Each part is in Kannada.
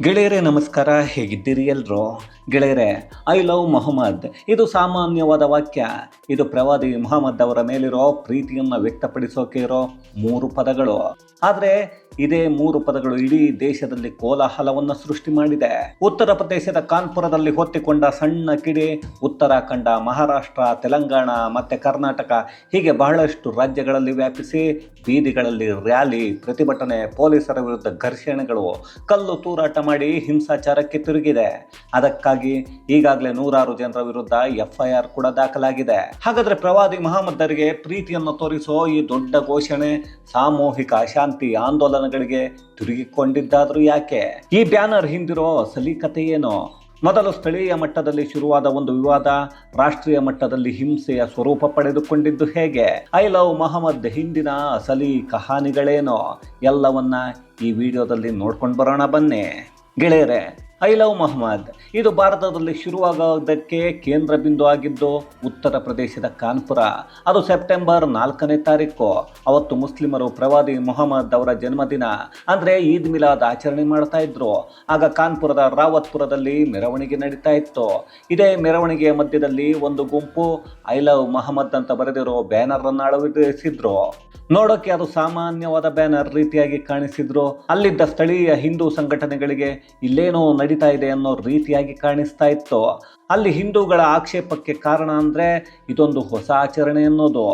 ಗೆಳೆಯರೇ ನಮಸ್ಕಾರ, ಹೇಗಿದ್ದೀರಿ ಎಲ್ರು? ಗೆಳೆಯರೇ, ಐ ಲವ್ ಮೊಹಮ್ಮದ್ ಇದು ಸಾಮಾನ್ಯವಾದ ವಾಕ್ಯ. ಇದು ಪ್ರವಾದಿ ಮೊಹಮ್ಮದ್ ಅವರ ಮೇಲಿರೋ ಪ್ರೀತಿಯನ್ನು ವ್ಯಕ್ತಪಡಿಸೋಕೆ ಇರೋ 3 ಪದಗಳು. ಆದರೆ ಇದೇ 3 ಪದಗಳು ಇಡೀ ದೇಶದಲ್ಲಿ ಕೋಲಾಹಲವನ್ನು ಸೃಷ್ಟಿ ಮಾಡಿದೆ. ಉತ್ತರ ಪ್ರದೇಶದ ಕಾನ್ಪುರದಲ್ಲಿ ಹೊತ್ತಿಕೊಂಡ ಸಣ್ಣ ಕಿಡಿ ಉತ್ತರಾಖಂಡ, ಮಹಾರಾಷ್ಟ್ರ, ತೆಲಂಗಾಣ ಮತ್ತು ಕರ್ನಾಟಕ ಹೀಗೆ ಬಹಳಷ್ಟು ರಾಜ್ಯಗಳಲ್ಲಿ ವ್ಯಾಪಿಸಿ ಬೀದಿಗಳಲ್ಲಿ ರ್ಯಾಲಿ, ಪ್ರತಿಭಟನೆ, ಪೊಲೀಸರ ವಿರುದ್ಧ ಘರ್ಷಣೆಗಳು, ಕಲ್ಲು ತೂರಾಟ ಮಾಡಿ ಹಿಂಸಾಚಾರಕ್ಕೆ ತಿರುಗಿದೆ. ಅದಕ್ಕಾಗಿ ಈಗಾಗಲೇ 100 ಜನರ ವಿರುದ್ಧ FIR ಕೂಡ ದಾಖಲಾಗಿದೆ. ಹಾಗಾದ್ರೆ ಪ್ರವಾದಿ ಮೊಹಮ್ಮದರಿಗೆ ಪ್ರೀತಿಯನ್ನು ತೋರಿಸೋ ಈ ದೊಡ್ಡ ಘೋಷಣೆ ಸಾಮೂಹಿಕ ಅಶಾಂತಿ ಆಂದೋಲನಗಳಿಗೆ ತಿರುಗಿಕೊಂಡಿದ್ದಾದ್ರೂ ಯಾಕೆ? ಈ ಬ್ಯಾನರ್ ಹಿಂದಿರೋ ಅಸಲಿ ಕಥೆ ಏನು? ಮೊದಲು ಸ್ಥಳೀಯ ಮಟ್ಟದಲ್ಲಿ ಶುರುವಾದ ಒಂದು ವಿವಾದ ರಾಷ್ಟ್ರೀಯ ಮಟ್ಟದಲ್ಲಿ ಹಿಂಸೆಯ ಸ್ವರೂಪ ಪಡೆದುಕೊಂಡಿದ್ದು ಹೇಗೆ? ಐ ಲವ್ ಮೊಹಮ್ಮದ್ ಹಿಂದಿನ ಅಸಲಿ ಕಹಾನಿಗಳೇನೋ? ಎಲ್ಲವನ್ನ ಈ ವಿಡಿಯೋದಲ್ಲಿ ನೋಡ್ಕೊಂಡು ಬರೋಣ ಬನ್ನಿ. ಗೆಳೆಯರೇ, ಐ ಲವ್ ಮೊಹಮ್ಮದ್ ಇದು ಭಾರತದಲ್ಲಿ ಶುರುವಾಗೋದಕ್ಕೆ ಕೇಂದ್ರ ಬಿಂದು ಆಗಿದ್ದು ಉತ್ತರ ಪ್ರದೇಶದ ಕಾನ್ಪುರ. ಅದು ಸೆಪ್ಟೆಂಬರ್ 4ನೇ ತಾರೀಕು. ಅವತ್ತು ಮುಸ್ಲಿಮರು ಪ್ರವಾದಿ ಮೊಹಮ್ಮದ್ ಅವರ ಜನ್ಮದಿನ ಅಂದರೆ ಈದ್ ಮಿಲಾದ್ ಆಚರಣೆ ಮಾಡ್ತಾ ಇದ್ರು. ಆಗ ಕಾನ್ಪುರದ ರಾವತ್ಪುರದಲ್ಲಿ ಮೆರವಣಿಗೆ ನಡೀತಾ ಇತ್ತು. ಇದೇ ಮೆರವಣಿಗೆಯ ಮಧ್ಯದಲ್ಲಿ ಒಂದು ಗುಂಪು ಐ ಲವ್ ಮೊಹಮ್ಮದ್ ಅಂತ ಬರೆದಿರೋ ಬ್ಯಾನರ್ ಅನ್ನು ಅಳವಡಿಸಿದ್ರು. ನೋಡೋಕೆ ಅದು ಸಾಮಾನ್ಯವಾದ ಬ್ಯಾನರ್ ರೀತಿಯಾಗಿ ಕಾಣಿಸಿದ್ರು. ಅಲ್ಲಿದ್ದ ಸ್ಥಳೀಯ ಹಿಂದೂ ಸಂಘಟನೆಗಳಿಗೆ ಇಲ್ಲೇನೋ ನಡೀತಾ ಇದೆ ಅನ್ನೋ ರೀತಿಯಾಗಿ ಕಾಣಿಸ್ತಾ ಇತ್ತು. ಅಲ್ಲಿ ಹಿಂದೂಗಳ ಆಕ್ಷೇಪಕ್ಕೆ ಕಾರಣ ಅಂದರೆ ಇದೊಂದು ಹೊಸ ಆಚರಣೆ ಅನ್ನೋದು.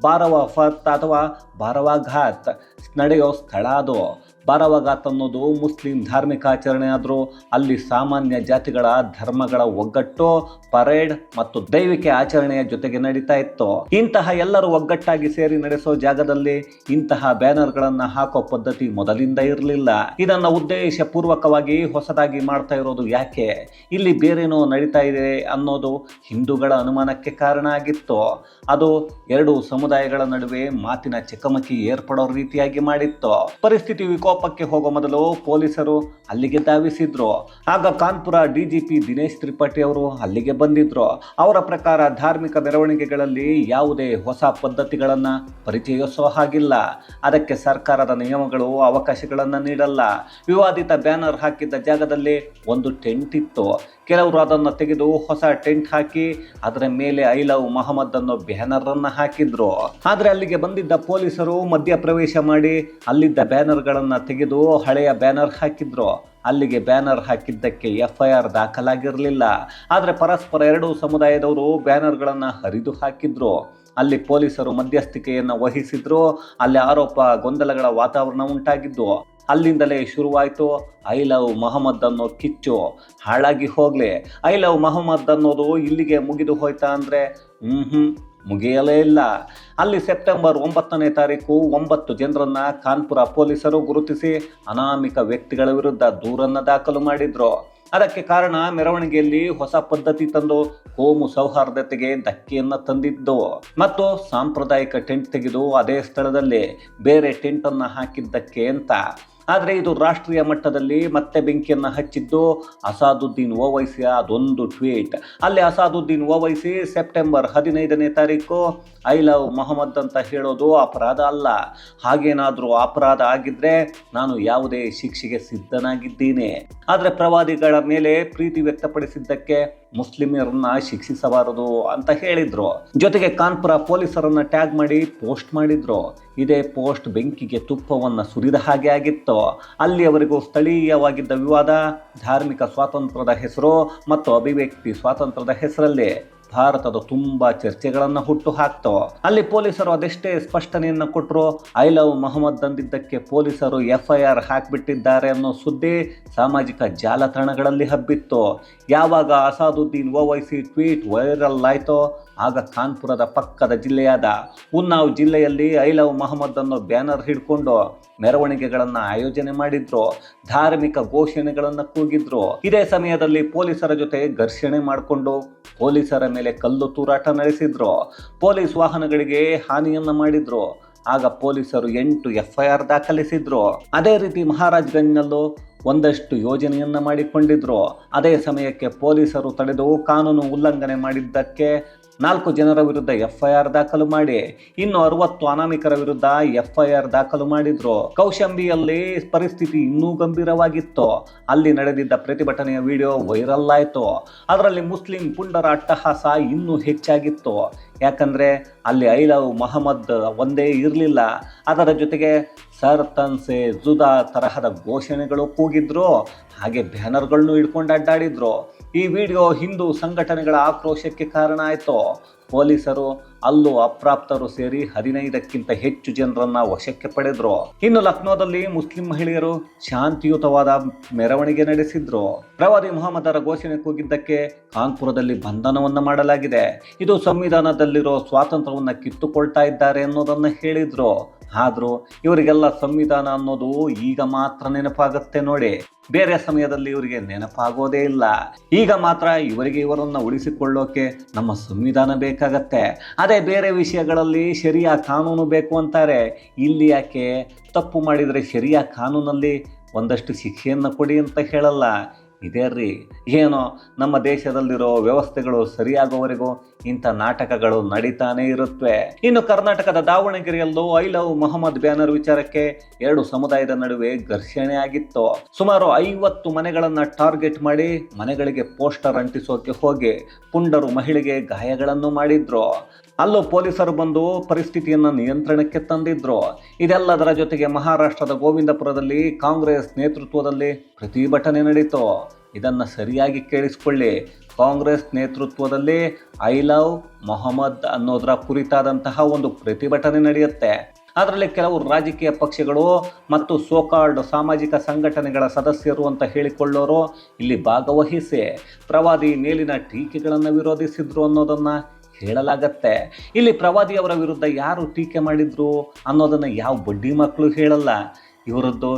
ಬಾರವಾ ಫತ್ ಅಥವಾ ಬಾರವಾ ಘಾತ್ ನಡೆಯೋ ಸ್ಥಳ ಅದು. ಬಾರವಾ ಘಾತ್ ಅನ್ನೋದು ಮುಸ್ಲಿಂ ಧಾರ್ಮಿಕ ಆಚರಣೆ ಆದರೂ ಅಲ್ಲಿ ಸಾಮಾನ್ಯ ಜಾತಿಗಳ ಧರ್ಮಗಳ ಒಗ್ಗಟ್ಟು, ಪರೇಡ್ ಮತ್ತು ದೈವಿಕ ಆಚರಣೆಯ ಜೊತೆಗೆ ನಡೀತಾ ಇತ್ತು. ಇಂತಹ ಎಲ್ಲರೂ ಒಗ್ಗಟ್ಟಾಗಿ ಸೇರಿ ನಡೆಸೋ ಜಾಗದಲ್ಲಿ ಇಂತಹ ಬ್ಯಾನರ್ಗಳನ್ನು ಹಾಕೋ ಪದ್ಧತಿ ಮೊದಲಿಂದ ಇರಲಿಲ್ಲ. ಇದನ್ನು ಉದ್ದೇಶಪೂರ್ವಕವಾಗಿ ಹೊಸದಾಗಿ ಮಾಡ್ತಾ ಇರೋದು ಯಾಕೆ? ಇಲ್ಲಿ ಬೇರೇನೋ ನಡೀತಾ ಇದೆ ಅನ್ನೋದು ಹಿಂದೂಗಳ ಅನುಮಾನಕ್ಕೆ ಕಾರಣ ಆಗಿತ್ತು. ಅದು 2 ಸಮುದಾಯಗಳ ನಡುವೆ ಮಾತಿನ ಚಕಮಕಿ ಏರ್ಪಡೋ ರೀತಿಯಾಗಿ ಮಾಡಿತ್ತು. ಪರಿಸ್ಥಿತಿ ವಿಕೋಪಕ್ಕೆ ಹೋಗೋ ಮೊದಲು ಪೊಲೀಸರು ಅಲ್ಲಿಗೆ ಧಾವಿಸಿದ್ರು. ಆಗ ಕಾನ್ಪುರ DGP ದಿನೇಶ್ ತ್ರಿಪಾಠಿ ಅವರು ಅಲ್ಲಿಗೆ ಬಂದಿದ್ರು. ಅವರ ಪ್ರಕಾರ ಧಾರ್ಮಿಕ ಮೆರವಣಿಗೆಗಳಲ್ಲಿ ಯಾವುದೇ ಹೊಸ ಪದ್ಧತಿಗಳನ್ನು ಪರಿಚಯಿಸೋ ಹಾಗಿಲ್ಲ. ಅದಕ್ಕೆ ಸರ್ಕಾರದ ನಿಯಮಗಳು ಅವಕಾಶಗಳನ್ನು ನೀಡಲ್ಲ. ವಿವಾದಿತ ಬ್ಯಾನರ್ ಹಾಕಿದ್ದ ಜಾಗದಲ್ಲಿ ಒಂದು ಟೆಂಟ್ ಇತ್ತು. ಕೆಲವರು ಅದನ್ನು ತೆಗೆದು ಹೊಸ ಟೆಂಟ್ ಹಾಕಿ ಅದರ ಮೇಲೆ ಐ ಲವ್ ಮೊಹಮ್ಮದ್ ಅನ್ನೋ ಬ್ಯಾನರ್ ಅನ್ನು ಹಾಕಿದ್ರು. ಆದ್ರೆ ಅಲ್ಲಿಗೆ ಬಂದಿದ್ದ ಪೊಲೀಸರು ಮಧ್ಯಪ್ರವೇಶ ಮಾಡಿ ಅಲ್ಲಿದ್ದ ಬ್ಯಾನರ್ಗಳನ್ನು ತೆಗೆದು ಹಳೆಯ ಬ್ಯಾನರ್ ಹಾಕಿದ್ರು. ಅಲ್ಲಿಗೆ ಬ್ಯಾನರ್ ಹಾಕಿದ್ದಕ್ಕೆ FIR ದಾಖಲಾಗಿರಲಿಲ್ಲ. ಆದರೆ ಪರಸ್ಪರ 2 ಸಮುದಾಯದವರು ಬ್ಯಾನರ್ಗಳನ್ನು ಹರಿದು ಹಾಕಿದ್ರು. ಅಲ್ಲಿ ಪೊಲೀಸರು ಮಧ್ಯಸ್ಥಿಕೆಯನ್ನು ವಹಿಸಿದ್ರು. ಅಲ್ಲಿ ಆರೋಪ ಗೊಂದಲಗಳ ವಾತಾವರಣ ಉಂಟಾಗಿದ್ದು ಅಲ್ಲಿಂದಲೇ ಶುರುವಾಯಿತು ಐ ಲವ್ ಮೊಹಮ್ಮದ್ ಅನ್ನೋ ಕಿಚ್ಚು. ಹಾಳಾಗಿ ಹೋಗ್ಲಿ, ಐ ಲವ್ ಮೊಹಮ್ಮದ್ ಅನ್ನೋದು ಇಲ್ಲಿಗೆ ಮುಗಿದು ಹೋಯ್ತಾ ಅಂದರೆ ಮುಗಿಯಲೇ ಇಲ್ಲ. ಅಲ್ಲಿ ಸೆಪ್ಟೆಂಬರ್ 9ನೇ ತಾರೀಕು 9 ಜನರನ್ನ ಕಾನ್ಪುರ ಪೊಲೀಸರು ಗುರುತಿಸಿ ಅನಾಮಿಕ ವ್ಯಕ್ತಿಗಳ ವಿರುದ್ಧ ದೂರನ್ನು ದಾಖಲು ಮಾಡಿದ್ರು. ಅದಕ್ಕೆ ಕಾರಣ ಮೆರವಣಿಗೆಯಲ್ಲಿ ಹೊಸ ಪದ್ಧತಿ ತಂದು ಕೋಮು ಸೌಹಾರ್ದತೆಗೆ ಧಕ್ಕೆಯನ್ನು ತಂದಿದ್ದು ಮತ್ತು ಸಾಂಪ್ರದಾಯಿಕ ಟೆಂಟ್ ತೆಗೆದು ಅದೇ ಸ್ಥಳದಲ್ಲಿ ಬೇರೆ ಟೆಂಟನ್ನು ಹಾಕಿದ್ದಕ್ಕೆ ಅಂತ. ಆದರೆ ಇದು ರಾಷ್ಟ್ರೀಯ ಮಟ್ಟದಲ್ಲಿ ಮತ್ತೆ ಬೆಂಕಿಯನ್ನು ಹಚ್ಚಿದ್ದು ಅಸಾದುದ್ದೀನ್ ಓವೈಸಿಯ ಅದೊಂದು ಟ್ವೀಟ್. ಅಲ್ಲಿ ಅಸಾದುದ್ದೀನ್ ಓವೈಸಿ ಸೆಪ್ಟೆಂಬರ್ 15ನೇ ತಾರೀಕು ಐ ಲವ್ ಮೊಹಮ್ಮದ್ ಅಂತ ಹೇಳೋದು ಅಪರಾಧ ಅಲ್ಲ. ಹಾಗೇನಾದರೂ ಅಪರಾಧ ಆಗಿದ್ರೆ ನಾನು ಯಾವುದೇ ಶಿಕ್ಷೆಗೆ ಸಿದ್ಧನಾಗಿದ್ದೀನಿ. ಆದರೆ ಪ್ರವಾದಿಗಳ ಮೇಲೆ ಪ್ರೀತಿ ವ್ಯಕ್ತಪಡಿಸಿದ್ದಕ್ಕೆ ಮುಸ್ಲಿಮರನ್ನ ಶಿಕ್ಷಿಸಬಾರದು ಅಂತ ಹೇಳಿದ್ರು. ಜೊತೆಗೆ ಕಾನ್ಪುರ ಪೊಲೀಸರನ್ನ ಟ್ಯಾಗ್ ಮಾಡಿ ಪೋಸ್ಟ್ ಮಾಡಿದ್ರು. ಇದೇ ಪೋಸ್ಟ್ ಬೆಂಕಿಗೆ ತುಪ್ಪವನ್ನು ಸುರಿದ ಹಾಗೆ ಆಗಿತ್ತು. ಅಲ್ಲಿಯವರೆಗೂ ಸ್ಥಳೀಯವಾಗಿದ್ದ ವಿವಾದ ಧಾರ್ಮಿಕ ಸ್ವಾತಂತ್ರ್ಯದ ಹೆಸರು ಮತ್ತು ಅಭಿವ್ಯಕ್ತಿ ಸ್ವಾತಂತ್ರ್ಯದ ಹೆಸರಲ್ಲಿ ಭಾರತದ ತುಂಬಾ ಚರ್ಚೆಗಳನ್ನು ಹುಟ್ಟು ಹಾಕ್ತು. ಅಲ್ಲಿ ಪೊಲೀಸರು ಅದೆಷ್ಟೇ ಸ್ಪಷ್ಟನೆಯನ್ನು ಕೊಟ್ಟರು, ಐ ಲವ್ ಮೊಹಮ್ಮದ್ ಅಂದಿದ್ದಕ್ಕೆ ಪೊಲೀಸರು FIR ಹಾಕಿಬಿಟ್ಟಿದ್ದಾರೆ ಅನ್ನೋ ಸುದ್ದಿ ಸಾಮಾಜಿಕ ಜಾಲತಾಣಗಳಲ್ಲಿ ಹಬ್ಬಿತ್ತು. ಯಾವಾಗ ಅಸಾದುದ್ದೀನ್ ಓವೈಸಿ ಟ್ವೀಟ್ ವೈರಲ್ ಆಯಿತೋ ಆಗ ಕಾನ್ಪುರದ ಪಕ್ಕದ ಜಿಲ್ಲೆಯಾದ ಉನ್ನಾವ್ ಜಿಲ್ಲೆಯಲ್ಲಿ ಐ ಲವ್ ಮೊಹಮ್ಮದ್ ಅನ್ನೋ ಬ್ಯಾನರ್ ಹಿಡ್ಕೊಂಡು ಮೆರವಣಿಗೆಗಳನ್ನು ಆಯೋಜನೆ ಮಾಡಿದ್ರು. ಧಾರ್ಮಿಕ ಘೋಷಣೆಗಳನ್ನು ಕೂಗಿದ್ರು. ಇದೇ ಸಮಯದಲ್ಲಿ ಪೊಲೀಸರ ಜೊತೆ ಘರ್ಷಣೆ ಮಾಡಿಕೊಂಡು ಪೊಲೀಸರ ಮೇಲೆ ಕಲ್ಲು ತೂರಾಟ ನಡೆಸಿದ್ರು. ಪೊಲೀಸ್ ವಾಹನಗಳಿಗೆ ಹಾನಿಯನ್ನ ಮಾಡಿದ್ರು. ಆಗ ಪೊಲೀಸರು 8 FIR ದಾಖಲಿಸಿದ್ರು. ಅದೇ ರೀತಿ ಮಹಾರಾಜ್ಗಂಜ್ನಲ್ಲೂ ಒಂದಷ್ಟು ಯೋಜನೆಯನ್ನು ಮಾಡಿಕೊಂಡಿದ್ರು. ಅದೇ ಸಮಯಕ್ಕೆ ಪೊಲೀಸರು ತಡೆದು ಕಾನೂನು ಉಲ್ಲಂಘನೆ ಮಾಡಿದ್ದಕ್ಕೆ 4 ಜನರ ವಿರುದ್ಧ FIR ದಾಖಲು ಮಾಡಿ ಇನ್ನು 60 ಅನಾಮಿಕರ ವಿರುದ್ಧ FIR ದಾಖಲು ಮಾಡಿದ್ರು. ಕೌಶಂಬಿಯಲ್ಲಿ ಪರಿಸ್ಥಿತಿ ಇನ್ನೂ ಗಂಭೀರವಾಗಿತ್ತು. ಅಲ್ಲಿ ನಡೆದಿದ್ದ ಪ್ರತಿಭಟನೆಯ ವಿಡಿಯೋ ವೈರಲ್ ಆಯಿತು. ಅದರಲ್ಲಿ ಮುಸ್ಲಿಂ ಪುಂಡರ ಅಟ್ಟಹಾಸ ಇನ್ನೂ ಹೆಚ್ಚಾಗಿತ್ತು. ಯಾಕಂದರೆ ಅಲ್ಲಿ ಐ ಲವ್ ಮೊಹಮ್ಮದ್ ಒಂದೇ ಇರಲಿಲ್ಲ, ಅದರ ಜೊತೆಗೆ ಸರ್ ತನ್ಸೆ ಜುದಾ ತರಹದ ಘೋಷಣೆಗಳು ಕೂಗಿದ್ರು, ಹಾಗೆ ಬ್ಯಾನರ್ಗಳನ್ನು ಹಿಡ್ಕೊಂಡು ಅಡ್ಡಾಡಿದ್ರು. ಈ ವಿಡಿಯೋ ಹಿಂದೂ ಸಂಘಟನೆಗಳ ಆಕ್ರೋಶಕ್ಕೆ ಕಾರಣ ಆಯಿತು. ಪೊಲೀಸರು ಅಲ್ಲೂ ಅಪ್ರಾಪ್ತರು ಸೇರಿ 15ಕ್ಕಿಂತ ಹೆಚ್ಚು ಜನರನ್ನ ವಶಕ್ಕೆ ಪಡೆದ್ರು. ಇನ್ನು ಲಕ್ನೋದಲ್ಲಿ ಮುಸ್ಲಿಂ ಮಹಿಳೆಯರು ಶಾಂತಿಯುತವಾದ ಮೆರವಣಿಗೆ ನಡೆಸಿದ್ರು. ಪ್ರವಾದಿ ಮುಹಮ್ಮದರ ಘೋಷಣೆ ಕೂಗಿದ್ದಕ್ಕೆ ಕಾನ್ಪುರದಲ್ಲಿ ಬಂಧನವನ್ನ ಮಾಡಲಾಗಿದೆ. ಇದು ಸಂವಿಧಾನದಲ್ಲಿರೋ ಸ್ವಾತಂತ್ರ್ಯವನ್ನ ಕಿತ್ತುಕೊಳ್ತಾ ಇದ್ದಾರೆ ಅನ್ನೋದನ್ನ ಹೇಳಿದ್ರು. ಆದರೂ ಇವರಿಗೆಲ್ಲ ಸಂವಿಧಾನ ಅನ್ನೋದು ಈಗ ಮಾತ್ರ ನೆನಪಾಗುತ್ತೆ ನೋಡಿ, ಬೇರೆ ಸಮಯದಲ್ಲಿ ಇವರಿಗೆ ನೆನಪಾಗೋದೇ ಇಲ್ಲ. ಈಗ ಮಾತ್ರ ಇವರನ್ನ ಉಳಿಸಿಕೊಳ್ಳೋಕೆ ನಮ್ಮ ಸಂವಿಧಾನ ಬೇಕಾಗತ್ತೆ, ಅದೇ ಬೇರೆ ವಿಷಯಗಳಲ್ಲಿ ಶರಿಯಾ ಕಾನೂನು ಬೇಕು ಅಂತಾರೆ. ಇಲ್ಲಿ ಯಾಕೆ ತಪ್ಪು ಮಾಡಿದರೆ ಶರಿಯಾ ಕಾನೂನಲ್ಲಿ ಒಂದಷ್ಟು ಶಿಕ್ಷೆಯನ್ನು ಕೊಡಿ ಅಂತ ಹೇಳಲ್ಲ. ಇದೇ ರೀ ಏನೋ ನಮ್ಮ ದೇಶದಲ್ಲಿರೋ ವ್ಯವಸ್ಥೆಗಳು ಸರಿಯಾಗುವವರೆಗೂ ಇಂಥ ನಾಟಕಗಳು ನಡೀತಾನೆ ಇರುತ್ತವೆ. ಇನ್ನು ಕರ್ನಾಟಕದ ದಾವಣಗೆರೆಯಲ್ಲೂ ಐ ಲವ್ ಮೊಹಮ್ಮದ್ ಬ್ಯಾನರ್ ವಿಚಾರಕ್ಕೆ 2 ಸಮುದಾಯದ ನಡುವೆ ಘರ್ಷಣೆ ಆಗಿತ್ತು. ಸುಮಾರು 50 ಮನೆಗಳನ್ನು ಟಾರ್ಗೆಟ್ ಮಾಡಿ ಮನೆಗಳಿಗೆ ಪೋಸ್ಟರ್ ಅಂಟಿಸೋಕೆ ಹೋಗಿ ಪುಂಡರು ಮಹಿಳೆಗೆ ಗಾಯಗಳನ್ನು ಮಾಡಿದ್ರು. ಅಲ್ಲೂ ಪೊಲೀಸರು ಬಂದು ಪರಿಸ್ಥಿತಿಯನ್ನು ನಿಯಂತ್ರಣಕ್ಕೆ ತಂದಿದ್ರು. ಇದೆಲ್ಲದರ ಜೊತೆಗೆ ಮಹಾರಾಷ್ಟ್ರದ ಗೋವಿಂದಪುರದಲ್ಲಿ ಕಾಂಗ್ರೆಸ್ ನೇತೃತ್ವದಲ್ಲಿ ಪ್ರತಿಭಟನೆ ನಡೀತು. ಇದನ್ನು ಸರಿಯಾಗಿ ಕೇಳಿಸ್ಕೊಳ್ಳಿ, ಕಾಂಗ್ರೆಸ್ ನೇತೃತ್ವದಲ್ಲಿ ಐ ಲವ್ ಮೊಹಮ್ಮದ್ ಅನ್ನೋದರ ಕುರಿತಾದಂತಹ ಒಂದು ಪ್ರತಿಭಟನೆ ನಡೆಯುತ್ತೆ. ಅದರಲ್ಲಿ ಕೆಲವು ರಾಜಕೀಯ ಪಕ್ಷಗಳು ಮತ್ತು ಸೋಕಾಲ್ಡ್ ಸಾಮಾಜಿಕ ಸಂಘಟನೆಗಳ ಸದಸ್ಯರು ಅಂತ ಹೇಳಿಕೊಳ್ಳೋರು ಇಲ್ಲಿ ಭಾಗವಹಿಸಿ ಪ್ರವಾದಿ ಮೇಲಿನ ಟೀಕೆಗಳನ್ನು ವಿರೋಧಿಸಿದ್ರು ಅನ್ನೋದನ್ನು ಹೇಳಲಾಗತ್ತೆ. ಇಲ್ಲಿ ಪ್ರವಾದಿಯವರ ವಿರುದ್ಧ ಯಾರು ಟೀಕೆ ಮಾಡಿದ್ರು ಅನ್ನೋದನ್ನು ಯಾವ ಬಡ್ಡಿ ಮಕ್ಕಳು ಹೇಳಲ್ಲ. ಇವರದ್ದು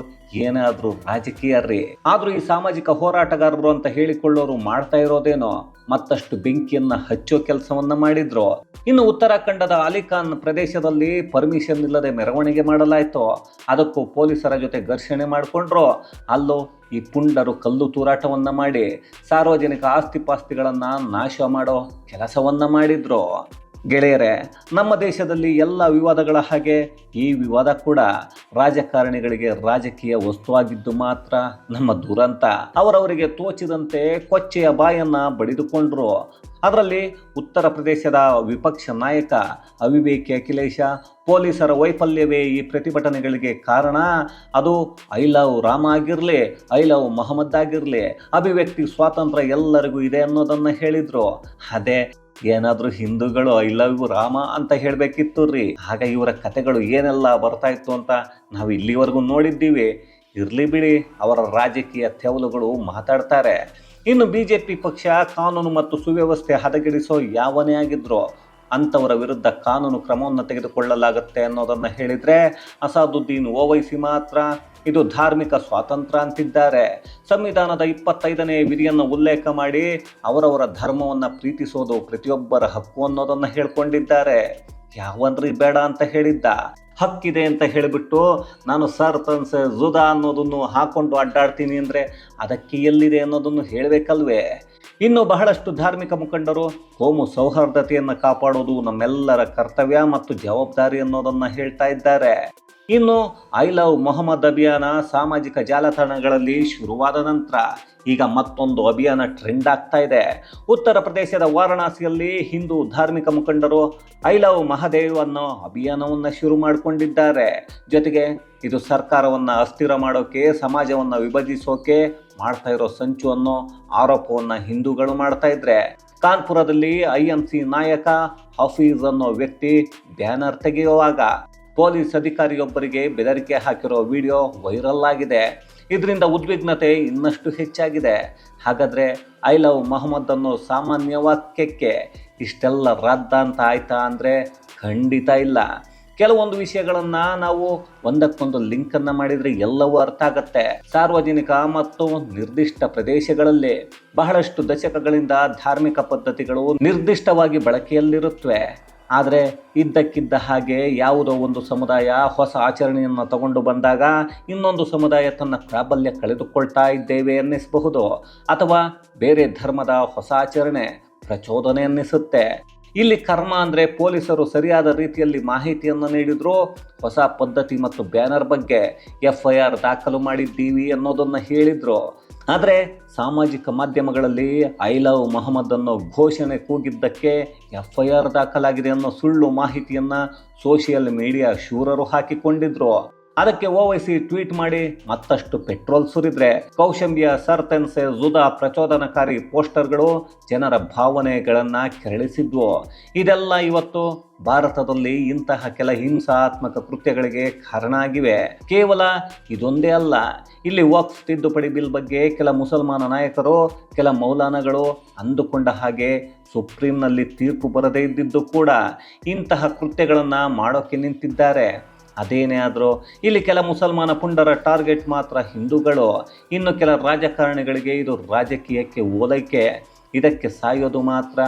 ಏನಾದರೂ ರಾಜಕೀಯ ರೀ. ಆದರೂ ಈ ಸಾಮಾಜಿಕ ಹೋರಾಟಗಾರರು ಅಂತ ಹೇಳಿಕೊಳ್ಳೋರು ಮಾಡ್ತಾ ಇರೋದೇನೋ ಮತ್ತಷ್ಟು ಬೆಂಕಿಯನ್ನು ಹಚ್ಚೋ ಕೆಲಸವನ್ನ ಮಾಡಿದ್ರು. ಇನ್ನು ಉತ್ತರಾಖಂಡದ ಅಲಿಖಾನ್ ಪ್ರದೇಶದಲ್ಲಿ ಪರ್ಮಿಷನ್ ಇಲ್ಲದೆ ಮೆರವಣಿಗೆ ಮಾಡಲಾಯಿತು. ಅದಕ್ಕೂ ಪೊಲೀಸರ ಜೊತೆ ಘರ್ಷಣೆ ಮಾಡಿಕೊಂಡ್ರು. ಅಲ್ಲೂ ಈ ಪುಂಡರು ಕಲ್ಲು ತೂರಾಟವನ್ನ ಮಾಡಿ ಸಾರ್ವಜನಿಕ ಆಸ್ತಿಪಾಸ್ತಿಗಳನ್ನು ನಾಶ ಮಾಡೋ ಕೆಲಸವನ್ನ ಮಾಡಿದ್ರು. ಗೆಳೆಯರೇ, ನಮ್ಮ ದೇಶದಲ್ಲಿ ಎಲ್ಲ ವಿವಾದಗಳ ಹಾಗೆ ಈ ವಿವಾದ ಕೂಡ ರಾಜಕಾರಣಿಗಳಿಗೆ ರಾಜಕೀಯ ವಸ್ತುವಾಗಿದ್ದು ಮಾತ್ರ ನಮ್ಮ ದುರಂತ. ಅವರವರಿಗೆ ತೋಚಿದಂತೆ ಕೊಚ್ಚೆಯ ಬಾಯನ್ನ ಬಡಿದುಕೊಂಡ್ರು. ಅದರಲ್ಲಿ ಉತ್ತರ ಪ್ರದೇಶದ ವಿಪಕ್ಷ ನಾಯಕ ಅವಿವೇಕಿ ಅಖಿಲೇಶ ಪೊಲೀಸರ ವೈಫಲ್ಯವೇ ಈ ಪ್ರತಿಭಟನೆಗಳಿಗೆ ಕಾರಣ. ಅದು ಐ ಲವ್ ರಾಮ ಆಗಿರಲಿ, ಐ ಲವ್ ಮೊಹಮ್ಮದ್ ಆಗಿರಲಿ, ಅಭಿವ್ಯಕ್ತಿ ಸ್ವಾತಂತ್ರ್ಯ ಎಲ್ಲರಿಗೂ ಇದೆ ಅನ್ನೋದನ್ನು ಹೇಳಿದರು. ಅದೇ ಏನಾದರೂ ಹಿಂದೂಗಳು ಐ ಲವ್ ಯು ರಾಮ ಅಂತ ಹೇಳಬೇಕಿತ್ತು ರೀ. ಆಗ ಇವರ ಕತೆಗಳು ಏನೆಲ್ಲ ಬರ್ತಾ ಇತ್ತು ಅಂತ ನಾವು ಇಲ್ಲಿವರೆಗೂ ನೋಡಿದ್ದೀವಿ. ಇರಲಿ ಬಿಡಿ, ಅವರ ರಾಜಕೀಯ ತೆವಲುಗಳು ಮಾತಾಡ್ತಾರೆ. ಇನ್ನು BJP ಪಕ್ಷ ಕಾನೂನು ಮತ್ತು ಸುವ್ಯವಸ್ಥೆ ಹದಗೆಡಿಸೋ ಯಾವನೇ ಆಗಿದ್ರು ಅಂಥವರ ವಿರುದ್ಧ ಕಾನೂನು ಕ್ರಮವನ್ನು ತೆಗೆದುಕೊಳ್ಳಲಾಗುತ್ತೆ ಅನ್ನೋದನ್ನು ಹೇಳಿದರೆ ಅಸಾದುದ್ದೀನ್ ಓವೈಸಿ ಮಾತ್ರ ಇದು ಧಾರ್ಮಿಕ ಸ್ವಾತಂತ್ರ್ಯ ಅಂತಿದ್ದಾರೆ. ಸಂವಿಧಾನದ 25ನೇ ವಿಧಿಯನ್ನು ಉಲ್ಲೇಖ ಮಾಡಿ ಅವರವರ ಧರ್ಮವನ್ನು ಪ್ರೀತಿಸೋದು ಪ್ರತಿಯೊಬ್ಬರ ಹಕ್ಕು ಅನ್ನೋದನ್ನು ಹೇಳ್ಕೊಂಡಿದ್ದಾರೆ. ಯಾವನ್ರಿ ಬೇಡ ಅಂತ ಹೇಳಿದ್ದ? ಹಕ್ಕಿದೆ ಅಂತ ಹೇಳಿಬಿಟ್ಟು ನಾನು ಸರ್ ತನ್ಸೆ ಜುದಾ ಅನ್ನೋದನ್ನು ಹಾಕೊಂಡು ಅಡ್ಡಾಡ್ತೀನಿ ಅಂದರೆ ಅದಕ್ಕೆ ಎಲ್ಲಿದೆ ಅನ್ನೋದನ್ನು ಹೇಳಬೇಕಲ್ವೇ? ಇನ್ನು ಬಹಳಷ್ಟು ಧಾರ್ಮಿಕ ಮುಖಂಡರು ಕೋಮು ಸೌಹಾರ್ದತೆಯನ್ನು ಕಾಪಾಡೋದು ನಮ್ಮೆಲ್ಲರ ಕರ್ತವ್ಯ ಮತ್ತು ಜವಾಬ್ದಾರಿ ಅನ್ನೋದನ್ನು ಹೇಳ್ತಾ ಇದ್ದಾರೆ. ಇನ್ನು ಐ ಲವ್ ಮೊಹಮ್ಮದ್ ಅಭಿಯಾನ ಸಾಮಾಜಿಕ ಜಾಲತಾಣಗಳಲ್ಲಿ ಶುರುವಾದ ನಂತರ ಈಗ ಮತ್ತೊಂದು ಅಭಿಯಾನ ಟ್ರೆಂಡ್ ಆಗ್ತಾ ಇದೆ. ಉತ್ತರ ಪ್ರದೇಶದ ವಾರಣಾಸಿಯಲ್ಲಿ ಹಿಂದೂ ಧಾರ್ಮಿಕ ಮುಖಂಡರು ಐ ಲವ್ ಮಹದೇವ್ ಅನ್ನೋ ಅಭಿಯಾನವನ್ನು ಶುರು ಮಾಡಿಕೊಂಡಿದ್ದಾರೆ. ಜೊತೆಗೆ ಇದು ಸರ್ಕಾರವನ್ನು ಅಸ್ಥಿರ ಮಾಡೋಕೆ, ಸಮಾಜವನ್ನು ವಿಭಜಿಸೋಕೆ ಮಾಡ್ತಾ ಇರೋ ಸಂಚು ಅನ್ನೋ ಆರೋಪವನ್ನು ಹಿಂದೂಗಳು ಮಾಡ್ತಾ ಇದ್ರೆ, ಕಾನ್ಪುರದಲ್ಲಿ IMC ನಾಯಕ ಹಫೀಜ್ ಅನ್ನೋ ವ್ಯಕ್ತಿ ಬ್ಯಾನರ್ ತೆಗೆಯುವಾಗ ಪೊಲೀಸ್ ಅಧಿಕಾರಿಯೊಬ್ಬರಿಗೆ ಬೆದರಿಕೆ ಹಾಕಿರೋ ವಿಡಿಯೋ ವೈರಲ್ ಆಗಿದೆ. ಇದರಿಂದ ಉದ್ವಿಗ್ನತೆ ಇನ್ನಷ್ಟು ಹೆಚ್ಚಾಗಿದೆ. ಹಾಗಾದರೆ ಐ ಲವ್ ಮೊಹಮ್ಮದ್ ಅನ್ನೋ ಸಾಮಾನ್ಯ ವಾಕ್ಯಕ್ಕೆ ಇಷ್ಟೆಲ್ಲ ರದ್ದ ಅಂತ ಆಯ್ತಾ ಅಂದರೆ ಖಂಡಿತ ಇಲ್ಲ. ಕೆಲವೊಂದು ವಿಷಯಗಳನ್ನು ನಾವು ಒಂದಕ್ಕೊಂದು ಲಿಂಕನ್ನು ಮಾಡಿದರೆ ಎಲ್ಲವೂ ಅರ್ಥ ಆಗತ್ತೆ. ಸಾರ್ವಜನಿಕ ಮತ್ತು ನಿರ್ದಿಷ್ಟ ಪ್ರದೇಶಗಳಲ್ಲಿ ಬಹಳಷ್ಟು ದಶಕಗಳಿಂದ ಧಾರ್ಮಿಕ ಪದ್ಧತಿಗಳು ನಿರ್ದಿಷ್ಟವಾಗಿ ಬಳಕೆಯಲ್ಲಿರುತ್ತವೆ. ಆದರೆ ಇದ್ದಕ್ಕಿದ್ದ ಹಾಗೆ ಯಾವುದೋ ಒಂದು ಸಮುದಾಯ ಹೊಸ ಆಚರಣೆಯನ್ನು ತಗೊಂಡು ಬಂದಾಗ ಇನ್ನೊಂದು ಸಮುದಾಯ ತನ್ನ ಪ್ರಾಬಲ್ಯ ಕಳೆದುಕೊಳ್ತಾ ಇದ್ದೇವೆ ಅನ್ನಿಸಬಹುದು, ಅಥವಾ ಬೇರೆ ಧರ್ಮದ ಹೊಸ ಆಚರಣೆ ಪ್ರಚೋದನೆ ಅನ್ನಿಸುತ್ತೆ. ಇಲ್ಲಿ ಕರ್ಮ ಅಂದರೆ ಪೊಲೀಸರು ಸರಿಯಾದ ರೀತಿಯಲ್ಲಿ ಮಾಹಿತಿಯನ್ನು ನೀಡಿದ್ರು, ಹೊಸ ಪದ್ಧತಿ ಮತ್ತು ಬ್ಯಾನರ್ ಬಗ್ಗೆ FIR ದಾಖಲು ಮಾಡಿದ್ದೀವಿ ಅನ್ನೋದನ್ನು ಹೇಳಿದರು. ಆದರೆ ಸಾಮಾಜಿಕ ಮಾಧ್ಯಮಗಳಲ್ಲಿ ಐ ಲವ್ ಮೊಹಮ್ಮದ್ ಅನ್ನೋ ಘೋಷಣೆ ಕೂಗಿದ್ದಕ್ಕೆ FIR ದಾಖಲಾಗಿದೆ ಅನ್ನೋ ಸುಳ್ಳು ಮಾಹಿತಿಯನ್ನು ಸೋಷಿಯಲ್ ಮೀಡಿಯಾ ಶೂರರು ಹಾಕಿಕೊಂಡಿದ್ರು. ಅದಕ್ಕೆ ಓವೈಸಿ ಟ್ವೀಟ್ ಮಾಡಿ ಮತ್ತಷ್ಟು ಪೆಟ್ರೋಲ್ ಸುರಿದ್ರೆ ಕೌಶಂಬಿಯ ಸರ್ತೆನ್ಸೆ ಜುದಾ ಪ್ರಚೋದನಕಾರಿ ಪೋಸ್ಟರ್ಗಳು ಜನರ ಭಾವನೆಗಳನ್ನು ಕೆರಳಿಸಿದ್ವು. ಇದೆಲ್ಲ ಇವತ್ತು ಭಾರತದಲ್ಲಿ ಇಂತಹ ಕೆಲ ಹಿಂಸಾತ್ಮಕ ಕೃತ್ಯಗಳಿಗೆ ಕಾರಣ ಆಗಿವೆ. ಕೇವಲ ಇದೊಂದೇ ಅಲ್ಲ, ಇಲ್ಲಿ ವಕ್ಫ್ ತಿದ್ದುಪಡಿ ಬಿಲ್ ಬಗ್ಗೆ ಕೆಲ ಮುಸಲ್ಮಾನ ನಾಯಕರು, ಕೆಲ ಮೌಲಾನಗಳು ಅಂದುಕೊಂಡ ಹಾಗೆ ಸುಪ್ರೀಂನಲ್ಲಿ ತೀರ್ಪು ಬರದೇ ಇದ್ದಿದ್ದು ಕೂಡ ಇಂತಹ ಕೃತ್ಯಗಳನ್ನು ಮಾಡೋಕ್ಕೆ ನಿಂತಿದ್ದಾರೆ. ಅದೇನೇ ಆದರೂ ಇಲ್ಲಿ ಕೆಲ ಮುಸಲ್ಮಾನ ಪುಂಡರ ಟಾರ್ಗೆಟ್ ಮಾತ್ರ ಹಿಂದೂಗಳು, ಇನ್ನು ಕೆಲ ರಾಜಕಾರಣಿಗಳಿಗೆ ಇದು ರಾಜಕೀಯಕ್ಕೆ ಓಲೈಕೆ. ಇದಕ್ಕೆ ಸಾಯೋದು ಮಾತ್ರ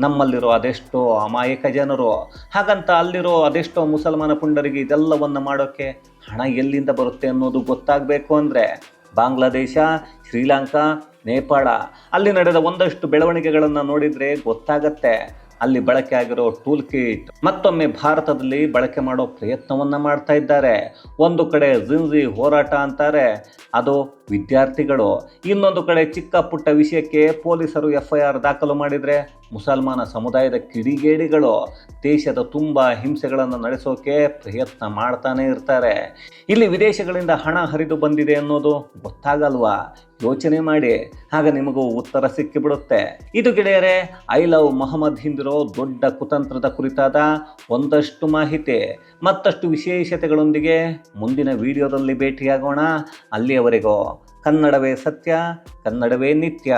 ನಮ್ಮಲ್ಲಿರೋ ಅದೆಷ್ಟೋ ಅಮಾಯಕ ಜನರು. ಹಾಗಂತ ಅಲ್ಲಿರೋ ಅದೆಷ್ಟೋ ಮುಸಲ್ಮಾನ ಪುಂಡರಿಗೆ ಇದೆಲ್ಲವನ್ನು ಮಾಡೋಕ್ಕೆ ಹಣ ಎಲ್ಲಿಂದ ಬರುತ್ತೆ ಅನ್ನೋದು ಗೊತ್ತಾಗಬೇಕು ಅಂದರೆ ಬಾಂಗ್ಲಾದೇಶ, ಶ್ರೀಲಂಕಾ, ನೇಪಾಳ ಅಲ್ಲಿ ನಡೆದ ಒಂದಷ್ಟು ಬೆಳವಣಿಗೆಗಳನ್ನು ನೋಡಿದರೆ ಗೊತ್ತಾಗತ್ತೆ. ಅಲ್ಲಿ ಬಳಕೆ ಆಗಿರೋ ಟೂಲ್ ಕಿಟ್ ಮತ್ತೊಮ್ಮೆ ಭಾರತದಲ್ಲಿ ಬಳಕೆ ಮಾಡೋ ಪ್ರಯತ್ನವನ್ನು ಮಾಡ್ತಾ ಇದ್ದಾರೆ. ಒಂದು ಕಡೆ ಜಿನ್ಜಿ ಹೋರಾಟ ಅಂತಾರೆ, ಅದು ವಿದ್ಯಾರ್ಥಿಗಳು. ಇನ್ನೊಂದು ಕಡೆ ಚಿಕ್ಕ ಪುಟ್ಟ ವಿಷಯಕ್ಕೆ ಪೊಲೀಸರು FIR ದಾಖಲು ಮಾಡಿದರೆ ಮುಸಲ್ಮಾನ ಸಮುದಾಯದ ಕಿಡಿಗೇಡಿಗಳು ದೇಶದ ತುಂಬ ಹಿಂಸೆಗಳನ್ನು ನಡೆಸೋಕೆ ಪ್ರಯತ್ನ ಮಾಡ್ತಾನೆ ಇರ್ತಾರೆ. ಇಲ್ಲಿ ವಿದೇಶಗಳಿಂದ ಹಣ ಹರಿದು ಬಂದಿದೆ ಅನ್ನೋದು ಗೊತ್ತಾಗಲ್ವಾ? ಯೋಚನೆ ಮಾಡಿ, ಆಗ ನಿಮಗೂ ಉತ್ತರ ಸಿಕ್ಕಿಬಿಡುತ್ತೆ. ಇದು ಗೆಳೆಯರೇ ಐ ಲವ್ ಮೊಹಮ್ಮದ್ ಹಿಂದಿರೋ ದೊಡ್ಡ ಕುತಂತ್ರದ ಕುರಿತಾದ ಒಂದಷ್ಟು ಮಾಹಿತಿ. ಮತ್ತಷ್ಟು ವಿಶೇಷತೆಗಳೊಂದಿಗೆ ಮುಂದಿನ ವಿಡಿಯೋದಲ್ಲಿ ಭೇಟಿಯಾಗೋಣ. ಅಲ್ಲಿಯವರೆಗೂ ಕನ್ನಡವೇ ಸತ್ಯ, ಕನ್ನಡವೇ ನಿತ್ಯ.